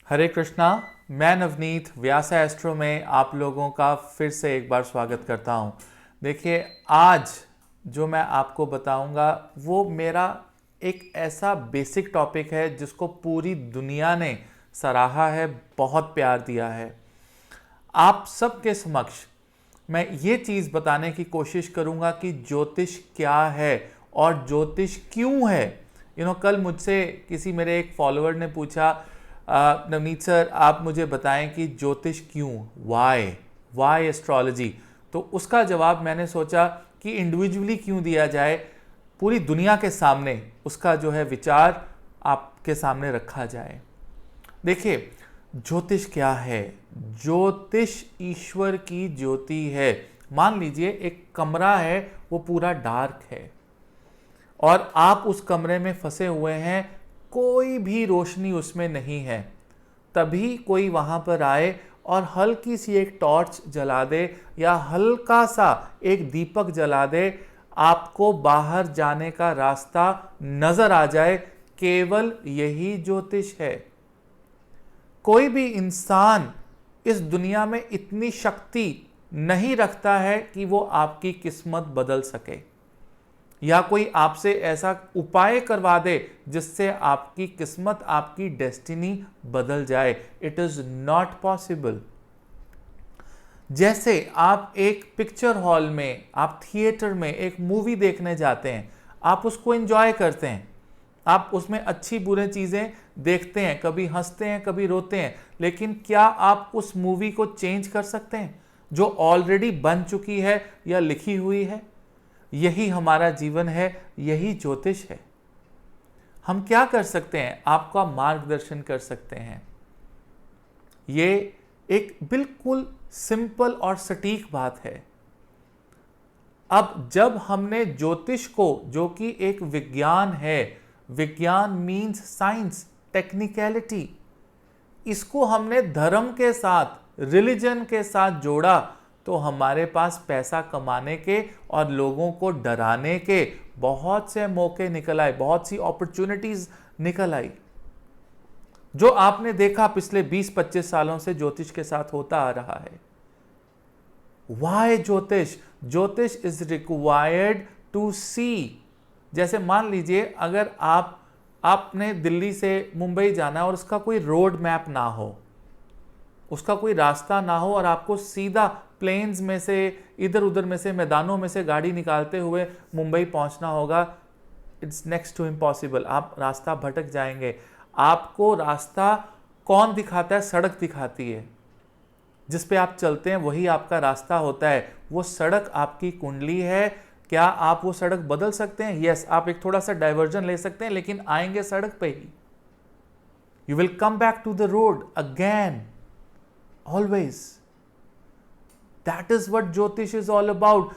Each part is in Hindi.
हरे कृष्णा। मैं नवनीत व्यासा एस्ट्रो में आप लोगों का फिर से एक बार स्वागत करता हूं। देखिए, आज जो मैं आपको बताऊंगा वो मेरा एक ऐसा बेसिक टॉपिक है जिसको पूरी दुनिया ने सराहा है, बहुत प्यार दिया है। आप सबके समक्ष मैं ये चीज़ बताने की कोशिश करूंगा कि ज्योतिष क्या है और ज्योतिष क्यों है। कल मुझसे किसी मेरे एक फॉलोअर ने पूछा, नवनीत सर आप मुझे बताएं कि ज्योतिष क्यों, वाई एस्ट्रोलॉजी। तो उसका जवाब मैंने सोचा कि इंडिविजुअली क्यों दिया जाए, पूरी दुनिया के सामने उसका जो है विचार आपके सामने रखा जाए। देखिए, ज्योतिष क्या है? ज्योतिष ईश्वर की ज्योति है। मान लीजिए एक कमरा है, वो पूरा डार्क है और आप उस कमरे में फंसे हुए हैं, कोई भी रोशनी उसमें नहीं है। तभी कोई वहां पर आए और हल्की सी एक टॉर्च जला दे या हल्का सा एक दीपक जला दे, आपको बाहर जाने का रास्ता नजर आ जाए। केवल यही ज्योतिष है। कोई भी इंसान इस दुनिया में इतनी शक्ति नहीं रखता है कि वो आपकी किस्मत बदल सके या कोई आपसे ऐसा उपाय करवा दे जिससे आपकी किस्मत, आपकी डेस्टिनी बदल जाए। It is not possible. जैसे आप एक पिक्चर हॉल में, आप थिएटर में एक मूवी देखने जाते हैं, आप उसको एंजॉय करते हैं, आप उसमें अच्छी बुरी चीजें देखते हैं, कभी हंसते हैं कभी रोते हैं, लेकिन क्या आप उस मूवी को चेंज कर सकते हैं जो ऑलरेडी बन चुकी है या लिखी हुई है? यही हमारा जीवन है, यही ज्योतिष है। हम क्या कर सकते हैं? आपका मार्गदर्शन कर सकते हैं। ये एक बिल्कुल सिंपल और सटीक बात है। अब जब हमने ज्योतिष को, जो कि एक विज्ञान है, विज्ञान मीन्स साइंस, टेक्निकलिटी, इसको हमने धर्म के साथ, रिलीजन के साथ जोड़ा, तो हमारे पास पैसा कमाने के और लोगों को डराने के बहुत से मौके निकल आए, बहुत सी अपॉर्चुनिटीज निकल आई। जो आपने देखा पिछले 20-25 सालों से ज्योतिष के साथ होता आ रहा है। वाई ज्योतिष? ज्योतिष इज रिक्वायर्ड टू सी। जैसे मान लीजिए अगर आपने दिल्ली से मुंबई जाना और उसका कोई रोड मैप ना हो, उसका कोई रास्ता ना हो और आपको सीधा प्लेन्स में से, इधर उधर में से, मैदानों में से गाड़ी निकालते हुए मुंबई पहुंचना होगा, इट्स नेक्स्ट टू इम्पॉसिबल। आप रास्ता भटक जाएंगे। आपको रास्ता कौन दिखाता है? सड़क दिखाती है। जिस पे आप चलते हैं वही आपका रास्ता होता है। वो सड़क आपकी कुंडली है। क्या आप वो सड़क बदल सकते हैं? यस, आप एक थोड़ा सा डाइवर्जन ले सकते हैं, लेकिन आएंगे सड़क पे ही। You will come back to the road again, always. That is what ज्योतिष इज ऑल अबाउट।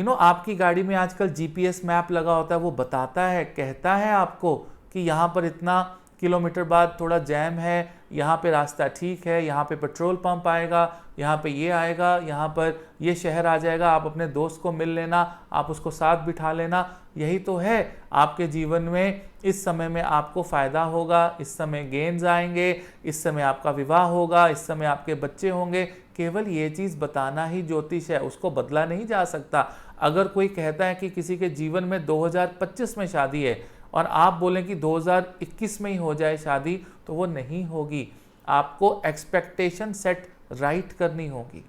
आपकी गाड़ी में आजकल जीपीएस मैप लगा होता है, वो बताता है, कहता है आपको कि यहाँ पर इतना किलोमीटर बाद थोड़ा जैम है, यहाँ पे रास्ता ठीक है, यहाँ पे पेट्रोल पंप आएगा, यहाँ पे ये आएगा, यहाँ पर ये शहर आ जाएगा, आप अपने दोस्त को मिल लेना, आप उसको साथ बिठा लेना। यही तो है आपके जीवन में। इस समय में आपको फ़ायदा होगा, इस समय गेन्स आएंगे, इस समय आपका विवाह होगा, इस समय आपके बच्चे होंगे। केवल ये चीज़ बताना ही ज्योतिष है, उसको बदला नहीं जा सकता। अगर कोई कहता है कि किसी के जीवन में 2025 में शादी है और आप बोलें कि 2021 में ही हो जाए शादी, तो वो नहीं होगी। आपको एक्सपेक्टेशन सेट राइट करनी होगी।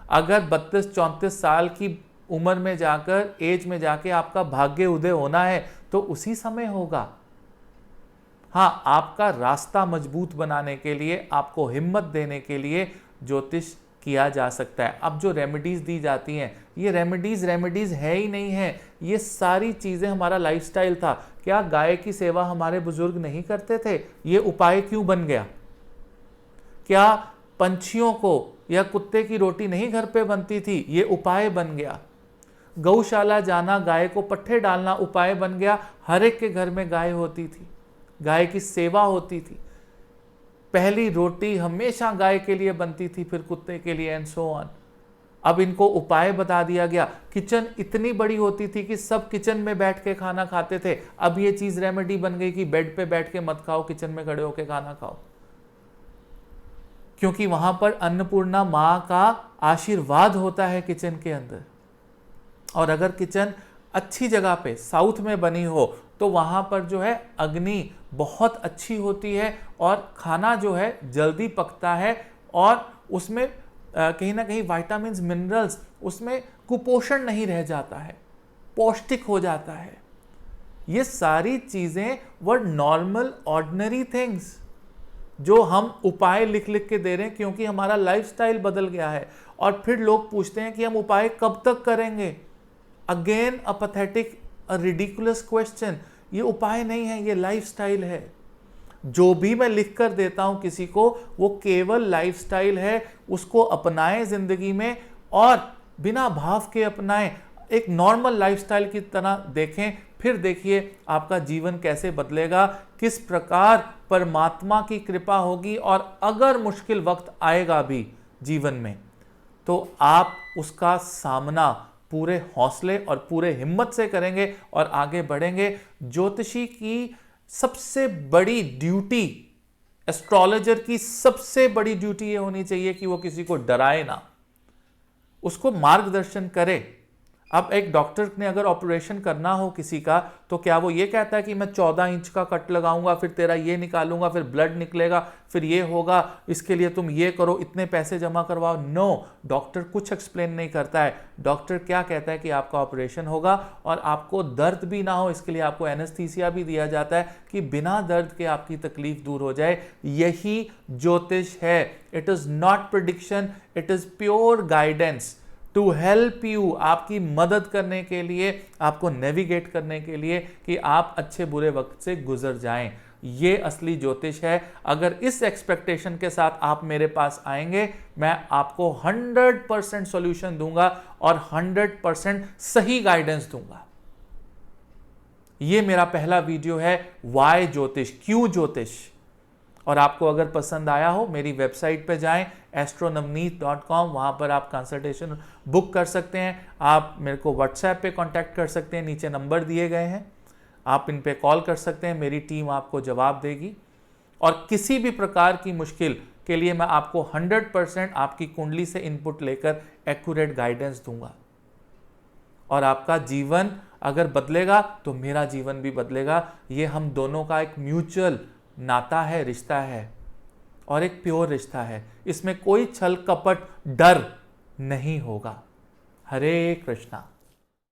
अगर 32-34 साल की उम्र में जाकर, एज में जाके आपका भाग्य उदय होना है तो उसी समय होगा। हाँ, आपका रास्ता मजबूत बनाने के लिए, आपको हिम्मत देने के लिए ज्योतिष किया जा सकता है। अब जो रेमेडीज दी जाती हैं, ये रेमेडीज है ही नहीं है। ये सारी चीजें हमारा लाइफस्टाइल था। क्या गाय की सेवा हमारे बुजुर्ग नहीं करते थे? ये उपाय क्यों बन गया? क्या पंछियों को या कुत्ते की रोटी नहीं घर पे बनती थी? ये उपाय बन गया। गौशाला जाना, गाय को पट्ठे डालना उपाय बन गया। हर एक के घर में गाय होती थी, गाय की सेवा होती थी। पहली रोटी हमेशा गाय के लिए बनती थी, फिर कुत्ते के लिए, एंड सो ऑन। अब इनको उपाय बता दिया गया। किचन इतनी बड़ी होती थी कि सब किचन में बैठ के खाना खाते थे। अब ये चीज रेमेडी बन गई कि बेड पे बैठ के मत खाओ, किचन में खड़े होके खाना खाओ। क्योंकि वहां पर अन्नपूर्णा माँ का आशीर्वाद होता है किचन के अंदर। और अगर किचन अच्छी जगह पे साउथ में बनी हो तो वहां पर जो है अग्नि बहुत अच्छी होती है और खाना जो है जल्दी पकता है और उसमें कहीं ना कहीं विटामिन्स मिनरल्स उसमें कुपोषण नहीं रह जाता है, पौष्टिक हो जाता है। ये सारी चीजें वर नॉर्मल ऑर्डिनरी थिंग्स जो हम उपाय लिख लिख के दे रहे हैं क्योंकि हमारा लाइफस्टाइल बदल गया है। और फिर लोग पूछते हैं कि हम उपाय कब तक करेंगे। Again a pathetic a ridiculous question. ये उपाय नहीं है, ये लाइफस्टाइल है। जो भी मैं लिख कर देता हूं किसी को वो केवल लाइफस्टाइल है। उसको अपनाएं जिंदगी में और बिना भाव के अपनाएं, एक नॉर्मल लाइफस्टाइल की तरह देखें। फिर देखिए आपका जीवन कैसे बदलेगा, किस प्रकार परमात्मा की कृपा होगी। और अगर मुश्किल वक्त आएगा भी जीवन में तो आप उसका सामना पूरे हौसले और पूरे हिम्मत से करेंगे और आगे बढ़ेंगे। ज्योतिषी की सबसे बड़ी ड्यूटी, एस्ट्रोलॉजर की सबसे बड़ी ड्यूटी ये होनी चाहिए कि वो किसी को डराए ना, उसको मार्गदर्शन करे। अब एक डॉक्टर ने अगर ऑपरेशन करना हो किसी का तो क्या वो ये कहता है कि मैं 14 इंच का कट लगाऊंगा, फिर तेरा ये निकालूंगा, फिर ब्लड निकलेगा, फिर ये होगा, इसके लिए तुम ये करो, इतने पैसे जमा करवाओ। नो, डॉक्टर कुछ एक्सप्लेन नहीं करता है। डॉक्टर क्या कहता है कि आपका ऑपरेशन होगा और आपको दर्द भी ना हो, इसके लिए आपको एनेस्थीसिया भी दिया जाता है कि बिना दर्द के आपकी तकलीफ दूर हो जाए। यही ज्योतिष है। It is not prediction, it is pure guidance to help you, आपकी मदद करने के लिए, आपको नेविगेट करने के लिए कि आप अच्छे बुरे वक्त से गुजर जाएं। ये असली ज्योतिष है। अगर इस एक्सपेक्टेशन के साथ आप मेरे पास आएंगे, मैं आपको 100% सॉल्यूशन दूंगा और 100% सही गाइडेंस दूंगा। ये मेरा पहला वीडियो है, वाई ज्योतिष, क्यों ज्योतिष। और आपको अगर पसंद आया हो मेरी वेबसाइट पे जाएं astronavneet.com, वहां पर आप कंसल्टेशन बुक कर सकते हैं। आप मेरे को व्हाट्सएप पे कांटेक्ट कर सकते हैं, नीचे नंबर दिए गए हैं, आप इन पे कॉल कर सकते हैं, मेरी टीम आपको जवाब देगी। और किसी भी प्रकार की मुश्किल के लिए मैं आपको 100% आपकी कुंडली से इनपुट लेकर एक्यूरेट गाइडेंस दूंगा। और आपका जीवन अगर बदलेगा तो मेरा जीवन भी बदलेगा। ये हम दोनों का एक म्यूचुअल नाता है, रिश्ता है और एक प्योर रिश्ता है। इसमें कोई छल कपट डर नहीं होगा। हरे कृष्णा।